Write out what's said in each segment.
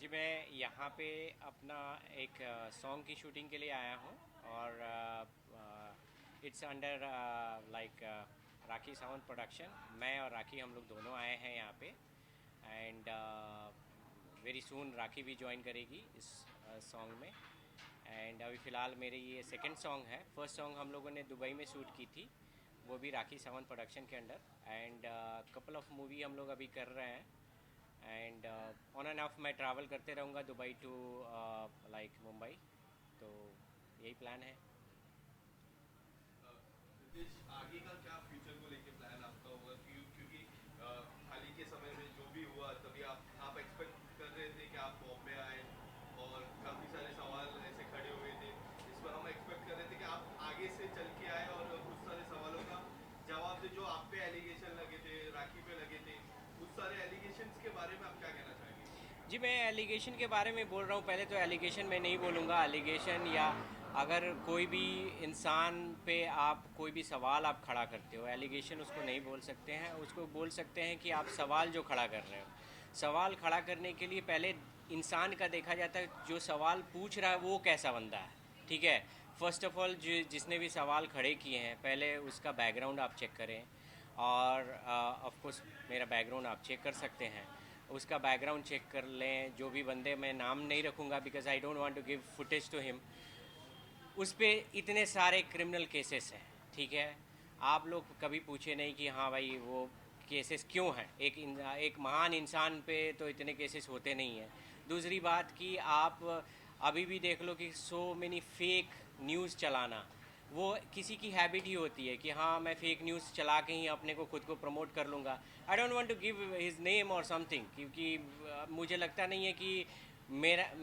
जी, मैं यहाँ पे अपना एक सॉन्ग की शूटिंग के लिए आया हूँ और it's under like Rakhi Sawant production. मैं और राखी हम लोग दोनों आए हैं यहाँ पे एंड वेरी सून राखी भी ज्वाइन करेगी इस सॉन्ग में। एंड अभी फ़िलहाल मेरे ये सेकंड सॉन्ग है। फर्स्ट सॉन्ग हम लोगों ने दुबई में शूट की थी, वो भी राखी सावंत प्रोडक्शन के under. And couple of movie हम लोग अभी कर रहे हैं एंड ऑन एंड ऑफ मैं ट्रैवल करते रहूँगा दुबई टू लाइक मुंबई। तो यही प्लान है। रितेश, आगे का क्या फ्यूचर को लेके प्लान आपका होगा? क्योंकि हाल ही के समय में जो भी हुआ, तभी आप एक्सपेक्ट कर रहे थे कि आप बॉम्बे आए और काफ़ी सारे सवाल ऐसे खड़े हुए थे। इसमें हम एक्सपेक्ट कर रहे थे कि आप आगे से चल के आए और उस सारे सवालों का जवाब दे जो आप पे एलिगेशन लगे थे, राखी पे लगे थे। उस सारे एलिगेशंस के बारे में आप क्या कहना चाहेंगे? जी, मैं एलिगेशन के बारे में बोल रहा हूँ। पहले तो एलिगेशन मैं नहीं बोलूँगा। एलिगेशन या अगर कोई भी इंसान पे आप कोई भी सवाल आप खड़ा करते हो, एलिगेशन उसको नहीं बोल सकते हैं। उसको बोल सकते हैं कि आप सवाल जो खड़ा कर रहे हो। सवाल खड़ा करने के लिए पहले इंसान का देखा जाता है, जो सवाल पूछ रहा है वो कैसा बंदा है। ठीक है। फर्स्ट ऑफ ऑल जिसने भी सवाल खड़े किए हैं, पहले उसका बैकग्राउंड आप चेक करें। और ऑफ कोर्स मेरा बैकग्राउंड आप चेक कर सकते हैं। उसका बैकग्राउंड चेक कर लें। जो भी बंदे, मैं नाम नहीं रखूँगा because I don't want to give footage to him. उस पे इतने सारे क्रिमिनल केसेस हैं। ठीक है। आप लोग कभी पूछे नहीं कि हाँ भाई वो केसेस क्यों हैं। एक महान इंसान पे तो इतने केसेस होते नहीं हैं। दूसरी बात कि आप अभी भी देख लो कि सो मेनी फेक न्यूज़ चलाना, वो किसी की हैबिट ही होती है कि हाँ मैं फेक न्यूज़ चला के ही अपने को खुद को प्रमोट कर लूँगा। I don't want to give his name or something, क्योंकि मुझे लगता नहीं है कि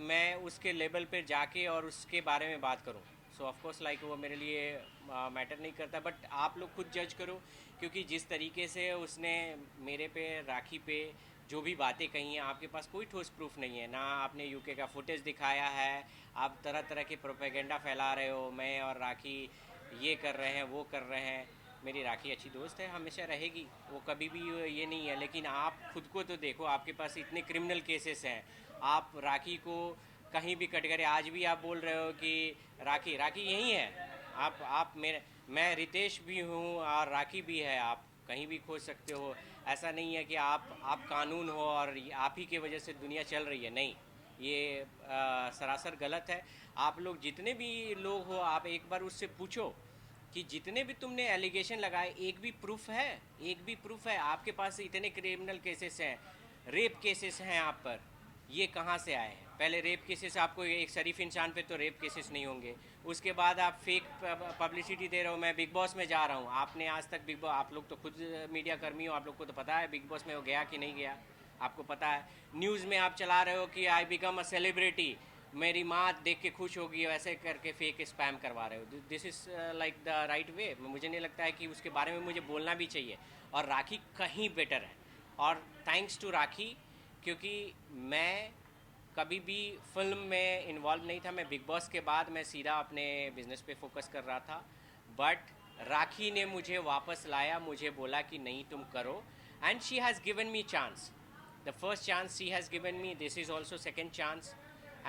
मैं उसके लेवल पे जाके और उसके बारे में बात करूँ। सो ऑफ कोर्स लाइक वो मेरे लिए मैटर नहीं करता। बट आप लोग खुद जज करो, क्योंकि जिस तरीके से उसने मेरे पे, राखी पे जो भी बातें कही हैं, आपके पास कोई ठोस प्रूफ नहीं है ना। आपने यूके का फुटेज दिखाया है। आप तरह तरह के प्रोपेगेंडा फैला रहे हो, मैं और राखी ये कर रहे हैं वो कर रहे हैं। मेरी राखी अच्छी दोस्त है, हमेशा रहेगी, वो कभी भी ये नहीं है। लेकिन आप खुद को तो देखो, आपके पास इतने क्रिमिनल केसेस हैं। आप राखी को कहीं भी कट करे, आज भी आप बोल रहे हो कि राखी राखी यही है। आप मेरे, मैं रितेश भी हूँ और राखी भी है। आप कहीं भी खोज सकते हो। ऐसा नहीं है कि आप कानून हो और आप ही की वजह से दुनिया चल रही है। नहीं, ये सरासर गलत है। आप लोग जितने भी लोग हो, आप एक बार उससे पूछो कि जितने भी तुमने एलिगेशन लगाए, एक भी प्रूफ है? एक भी प्रूफ है आपके पास? इतने क्रिमिनल केसेस हैं, रेप केसेस हैं आप पर, ये कहाँ से आए हैं? पहले रेप केसेस, आपको एक शरीफ इंसान पे तो रेप केसेस नहीं होंगे। उसके बाद आप फेक पब्लिसिटी दे रहे हो, मैं बिग बॉस में जा रहा हूँ। आपने आज तक बिग बॉस, आप लोग तो खुद मीडिया कर्मी हो, आप लोग को तो पता है बिग बॉस में वो गया कि नहीं गया। आपको पता है। न्यूज़ में आप चला रहे हो कि आई बिकम अ सेलिब्रिटी, मेरी माँ देख के खुश होगी, वैसे करके फेक स्पैम करवा रहे हो। This is like the right way. मुझे नहीं लगता है कि उसके बारे में मुझे बोलना भी चाहिए। और राखी कहीं बेटर है। और थैंक्स टू राखी, क्योंकि मैं कभी भी फिल्म में इन्वॉल्व नहीं था। मैं बिग बॉस के बाद मैं सीधा अपने बिजनेस पे फोकस कर रहा था। बट राखी ने मुझे वापस लाया, मुझे बोला कि नहीं तुम करो। And she has given me chance. The first chance she has given me, this is also second chance.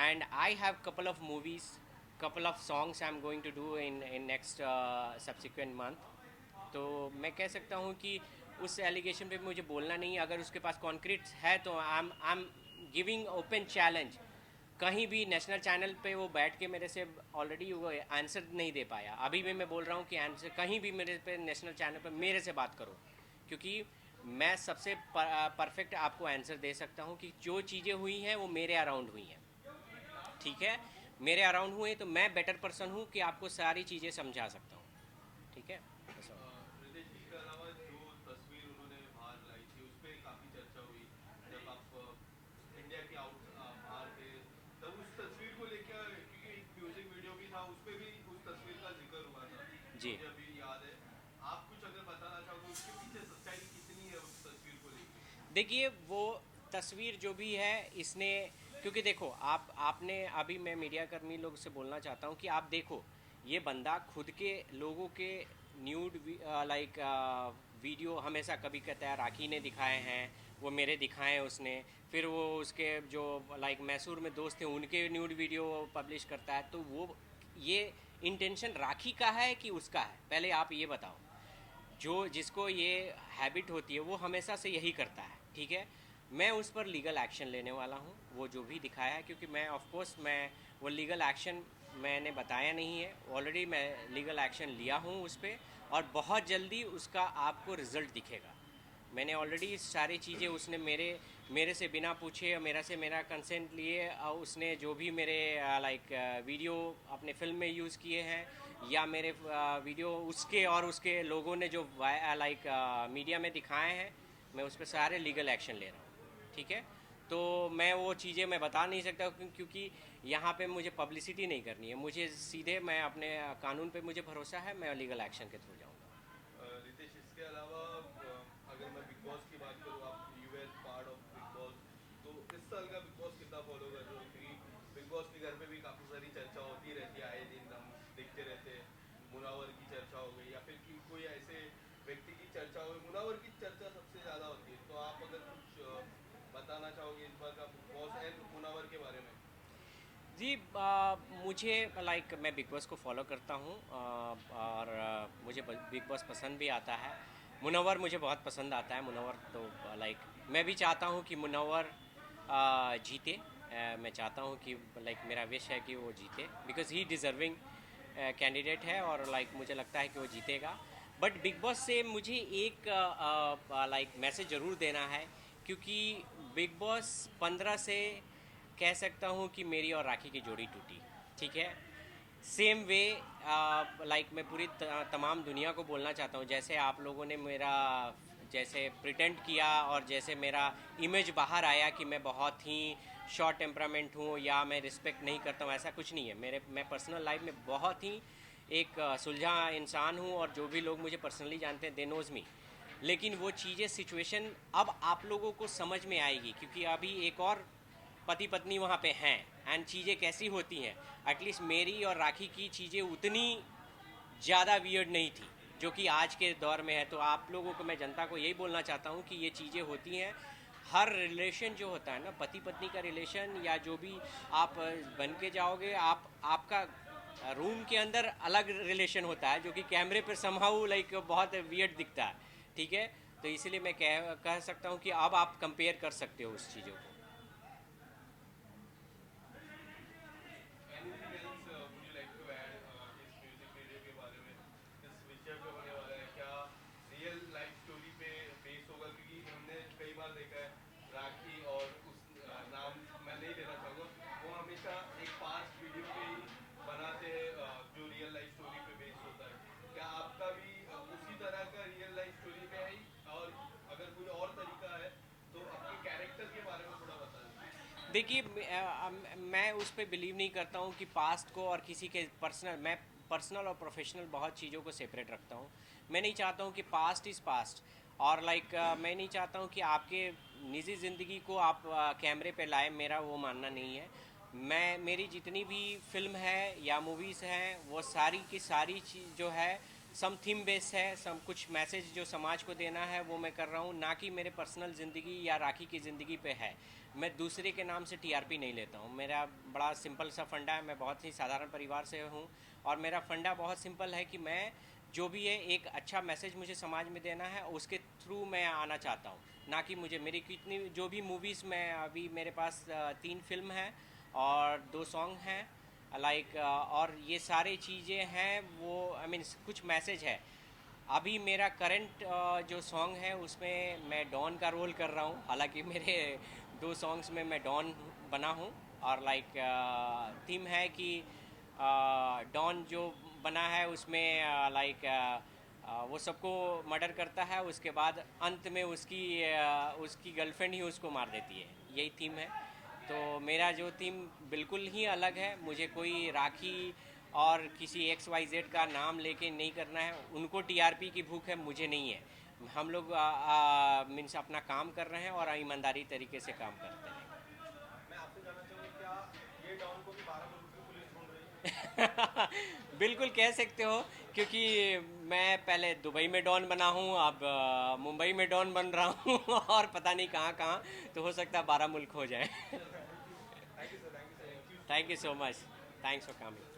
And I have couple of movies, couple of songs I'm going to do in next subsequent month. तो मैं कह सकता हूँ कि उस allegation पे मुझे बोलना नहीं है। अगर उसके पास कॉन्क्रीट है तो I am giving open challenge. कहीं भी नेशनल चैनल पे वो बैठ के मेरे से ऑलरेडी वो आंसर नहीं दे पाया। अभी भी मैं बोल रहा हूँ कि आंसर कहीं भी मेरे पे नेशनल चैनल पे मेरे से बात करो, क्योंकि मैं सबसे परफेक्ट आपको आंसर दे सकता हूँ कि जो चीज़ें हुई हैं वो मेरे अराउंड हुई हैं। ठीक है। मेरे अराउंड हुए तो मैं बेटर पर्सन हूँ कि आपको सारी चीज़ें समझा सकता हूँ। ठीक है। बस और- रितेश, इसके अलावा जो तस्वीर उन्होंने बाहर लाई थी उस पर काफ़ी चर्चा हुई। जब आप इंडिया के बाहर थे, तब उस तस्वीर को लेकर, क्योंकि एक म्यूजिक वीडियो भी था उस पर भी उस तस्वीर का जिक्र हुआ था, जी, मुझे अभी याद है। आप कुछ अगर बताना चाहोगे उसके पीछे सच्चाई कितनी है उस तस्वीर को लेके? देखिए वो तस्वीर जो भी है इसने, क्योंकि देखो आपने अभी, मैं मीडिया कर्मी लोग से बोलना चाहता हूँ कि आप देखो, ये बंदा खुद के लोगों के न्यूड लाइक वीडियो हमेशा कभी कहता है राखी ने दिखाए हैं, वो मेरे दिखाए उसने, फिर वो उसके जो लाइक मैसूर में दोस्त थे उनके न्यूड वीडियो पब्लिश करता है। तो वो ये इंटेंशन राखी का है कि उसका है, पहले आप ये बताओ। जो जिसको ये हैबिट होती है वो हमेशा से यही करता है, ठीक है। मैं उस पर लीगल एक्शन लेने वाला हूँ, वो जो भी दिखाया है, क्योंकि मैं ऑफ कोर्स मैं वो लीगल एक्शन मैंने बताया नहीं है, ऑलरेडी मैं लीगल एक्शन लिया हूँ उस पर, और बहुत जल्दी उसका आपको रिज़ल्ट दिखेगा। मैंने ऑलरेडी सारी चीज़ें उसने मेरे से बिना पूछे और मेरा कंसेंट लिए उसने जो भी मेरे लाइक वीडियो अपने फिल्म में यूज़ किए हैं, या मेरे वीडियो उसके और उसके लोगों ने जो लाइक मीडिया में दिखाए हैं, मैं उस पर सारे लीगल एक्शन ले रहा हूँ, ठीक है। तो मैं वो चीज़ें मैं बता नहीं सकता क्योंकि यहाँ पे मुझे पब्लिसिटी नहीं करनी है, मुझे सीधे मैं अपने कानून पे मुझे भरोसा है, मैं लीगल एक्शन के थ्रू जाऊँगा। रितेश, इसके अलावा अगर मैं बिग बॉस की बात करूँ, आप you are part of Bigg Boss, तो इस साल का बिग बॉस कितना फॉलो कर रहे हो? क्योंकि बिग बॉस के घर पे भी काफ़ी सारी चर्चा होती रहती है, आए दिन हम देखते रहते हैं। मुनावर की चर्चा हो गई या फिर कि कोई ऐसे व्यक्ति की चर्चा हो गई, मुनावर की चर्चा सबसे ज़्यादा होती है। तो आप अगर कुछ बताना चाहोगे इस बार का बिग बॉस एंड मुनावर के बारे में? जी, मुझे लाइक मैं बिग बॉस को फॉलो करता हूँ, और मुझे बिग बॉस पसंद भी आता है। मुनव्वर मुझे बहुत पसंद आता है, मुनव्वर तो लाइक मैं भी चाहता हूँ कि मुनव्वर जीते। मैं चाहता हूँ कि लाइक मेरा विश है कि वो जीते, बिकॉज ही डिज़र्विंग कैंडिडेट है, और लाइक मुझे लगता है कि वो जीतेगा। बट बिग बॉस से मुझे एक लाइक मैसेज ज़रूर देना है, क्योंकि बिग बॉस 15 से कह सकता हूँ कि मेरी और राखी की जोड़ी टूटी, ठीक है। सेम वे लाइक मैं पूरी तमाम दुनिया को बोलना चाहता हूँ, जैसे आप लोगों ने मेरा जैसे प्रिटेंड किया और जैसे मेरा इमेज बाहर आया कि मैं बहुत ही शॉर्ट टेम्परामेंट हूँ या मैं रिस्पेक्ट नहीं करता हूँ, ऐसा कुछ नहीं है। मैं पर्सनल लाइफ में बहुत ही एक सुलझा इंसान हूँ, और जो भी लोग मुझे पर्सनली जानते हैं दे नोज़ मी। लेकिन वो चीज़ें सिचुएशन अब आप लोगों को समझ में आएगी, क्योंकि अभी एक और पति पत्नी वहाँ पे हैं, एंड चीज़ें कैसी होती हैं। एटलीस्ट मेरी और राखी की चीज़ें उतनी ज़्यादा वियर्ड नहीं थी जो कि आज के दौर में है। तो आप लोगों को, मैं जनता को यही बोलना चाहता हूँ कि ये चीज़ें होती हैं। हर रिलेशन जो होता है ना, पति पत्नी का रिलेशन या जो भी आप बन के जाओगे, आपका रूम के अंदर अलग रिलेशन होता है जो कि कैमरे पर समहाउ लाइक बहुत वियर्ड दिखता है, ठीक है। तो इसलिए मैं कह सकता हूँ कि अब आप कंपेयर कर सकते हो उस चीज़ों को। Anything else would you like to add? इस म्यूजिक वीडियो के बारे में, इस विषय पे होने वाला है क्या रियल लाइफ स्टोरी पे बेस होगा? क्योंकि हमने कई बार देखा है राखी और उस नाम मैं नहीं लेना चाहूँगा, वो हमेशा एक पास्ट वीडियो पे ही बनाते हैं जो रियल लाइफ स्टोरी पे बेस्ड होता है। क्या आपका भी उसी तरह का रियल लाइफ स्टोरी पे है ही? और अगर कोई और तरीका है तो आपके कैरेक्टर के बारे में थोड़ा बता दीजिए। देखिए, मैं उस पर बिलीव नहीं करता हूँ कि पास्ट को और किसी के पर्सनल, मैं पर्सनल और प्रोफेशनल बहुत चीज़ों को सेपरेट रखता हूँ। मैं नहीं चाहता हूँ कि पास्ट इज़ पास्ट, और लाइक मैं नहीं चाहता हूँ कि आपके निजी ज़िंदगी को आप कैमरे पे लाए, मेरा वो मानना नहीं है। मेरी जितनी भी फिल्म है या मूवीज़ हैं, वो सारी की सारी चीज़ जो है सम थीम बेस्ड है, सम कुछ मैसेज जो समाज को देना है वो मैं कर रहा हूँ, ना कि मेरे पर्सनल ज़िंदगी या राखी की ज़िंदगी पे है। मैं दूसरे के नाम से टीआरपी नहीं लेता हूँ। मेरा बड़ा सिंपल सा फंडा है, मैं बहुत ही साधारण परिवार से हूँ, और मेरा फंडा बहुत सिंपल है कि मैं जो भी है एक अच्छा मैसेज मुझे समाज में देना है, उसके थ्रू मैं आना चाहता हूँ। ना कि मुझे मेरी कितनी जो भी मूवीज़ में अभी मेरे पास 3 फिल्म हैं और 2 सॉन्ग हैं लाइक, और ये सारी चीज़ें हैं वो आई मीन कुछ मैसेज है। अभी मेरा करंट जो सॉन्ग है उसमें मैं डॉन का रोल कर रहा हूँ, हालांकि मेरे 2 सॉन्ग्स में मैं डॉन बना हूँ, और लाइक थीम है कि डॉन जो बना है उसमें लाइक वो सबको मर्डर करता है, उसके बाद अंत में उसकी गर्लफ्रेंड ही उसको मार देती है, यही थीम है। तो मेरा जो थीम बिल्कुल ही अलग है, मुझे कोई राखी और किसी एक्स वाई जेड का नाम लेके नहीं करना है। उनको टीआरपी की भूख है, मुझे नहीं है। हम लोग मीन्स अपना काम कर रहे हैं और ईमानदारी तरीके से काम करते हैं। मैं आपसे जानना चाहूँगा, क्या ये डॉन को भी बारामूला की पुलिस ढूंढ रही है? बिल्कुल कह सकते हो क्योंकि मैं पहले दुबई में डॉन बना हूँ, अब मुंबई में डॉन बन रहा हूँ और पता नहीं कहाँ कहाँ, तो हो सकता है 12 मुल्क हो जाए। Thank you sir, thank you sir. Thank you so much, thanks for coming.